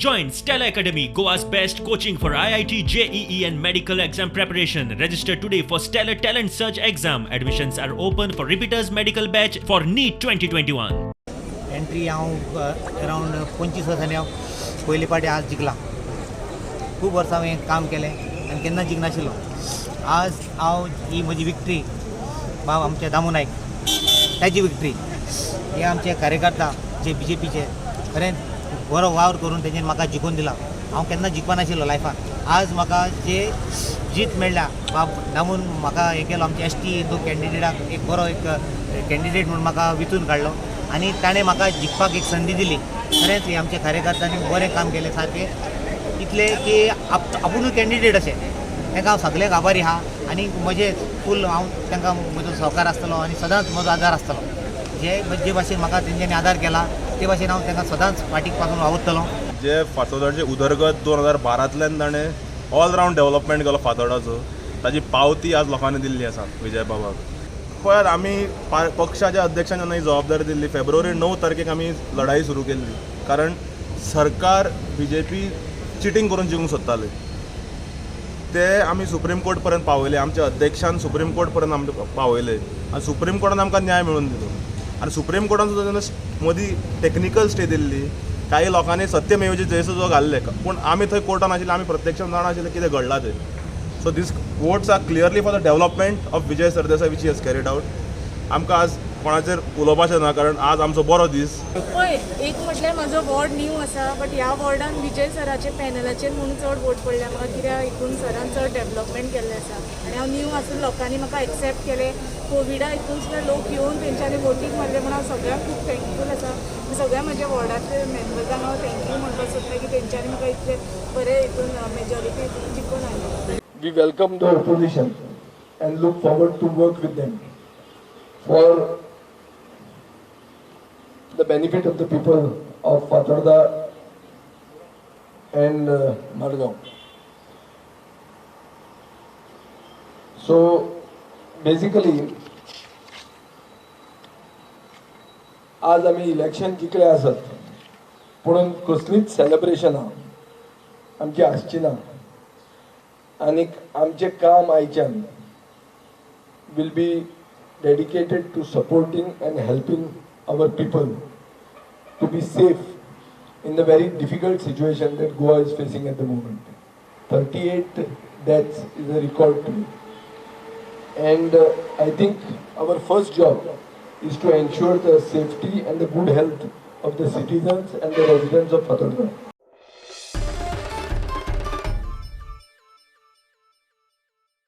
Join Stella Academy, Goa's best coaching for IIT, JEE and medical exam preparation. Register today for Stellar Talent Search exam. Admissions are open for repeaters medical batch for NEET 2021. Entry हांव around 25 वर्सांनी हांव पयली पाटी आज जिखला. खूब वर्सां हांवें काम केलें आनी केन्ना जिखनाशिल्लो. आज हांव ही म्हजी विक्ट्री बाब आमचे दामू नायक ताची विक्ट्री. हे आमचे कार्यकर्ता जे BJPचे खरें बरो वावर करून तेंच्यानी म्हाका जिखून दिला. हांव केन्ना जिखपा नाशिल्लो लायफान. आज म्हाका जे जीत मेळ्ळा बाब दामून म्हाका हें केलो. आमच्या ST हिंदू कॅन्डिडेटाक एक बरो एक कॅन्डिडेट म्हणून म्हाका वेंचून काडलो आनी ताणें म्हाका जिखपाक एक संदी दिली. खरेंच हे आमच्या कार्यकर्त्यांनी बरें काम केलें सारकें इतलें की आपुणूय कॅन्डिडेट अशें तांकां हांव सगळ्याक आभारी आहा. आनी म्हजे फूल हांव तांकां म्हजो सहकार आसतलो आनी सदांच म्हजो आदार आसतलो. जे भाशेन म्हाका तेंच्यांनी आदार केला ते भाशेन हांव तांकां सदांच फाटीक पासून वावुरतलो. जे फातोर्डाचें उदरगत 2012तल्यान ताणें ऑल रावंड डेव्हलपमेंट केलो फातोर्डाचो. ताजी पावती आज लोकांनी दिल्ली आसा विजय बाबाक. पळयात आमी पक्षाच्या अध्यक्षान जेन्ना ही जबाबदारी दिल्ली फेब्रुवारी 9 तारखेक आमी लढाई सुरू केल्ली. कारण सरकार BJP चिटींग करून जिखूंक सोदताले. ते आमी सुप्रीम कोर्ट पर्यंत पावयले. आमच्या अध्यक्षान सुप्रीम कोर्ट पर्यंत आमकां पावयले आनी सुप्रीम कोर्टान आमकां न्याय मेळून दिलो. आनी सुप्रीम कोर्टान सुद्दां जेन्ना मदीं टेक्निकल स्टे दिल्ली काही लोकांनी सत्यमेवचे जयसो जो घाल्ले पूण आमी थंय कोर्टान आशिल्ले. आमी प्रत्यक्षान जाणा आशिल्ले कितें घडलां तें. So this votes are clearly for the development of Vijay Sardesai which he has carried out. आमकां आज कोणाचेर उलोवपाचें ना कारण आज आमचो बरो दीस. पळय एक म्हटल्यार म्हजो वॉर्ड न्यू आसा बट ह्या वॉर्डान विजय सराचे पॅनलाचेर म्हणून चड वोट पडल्या म्हाका. कित्याक हितून सरान चड डेव्हलपमेंट केल्लें आसा आनी हांव न्यू आसून लोकांनी म्हाका एक्सेप्ट केलें. कोविडा हितून सुद्दां लोक येवन तेंच्यांनी वोटींग मारलें म्हणून हांव सगळ्यांक खूब थँकफूल आसा. सगळ्या म्हज्या वॉर्डाचे मेंबर्सांक हांव थँक्यू म्हणपाक सोदता की तेंच्यांनी म्हाका इतले बरे हितून मेजॉरिटी जिखून हाडली. We welcome the opposition and look forward to work with them for the benefit of the people of Fatorda and Margaon. So basically आज आम्ही इलेक्शन जिखले आसत पूण कसलीच सेलिब्रेशनां आमची आसची ना. आनी आमचें काम आयच्यान will be dedicated to supporting and helping our people to be safe in the very difficult situation that Goa is facing at the moment. 38 deaths is a record today. And I think our first job is to ensure the safety and the good health of the citizens and the residents of Fatorda.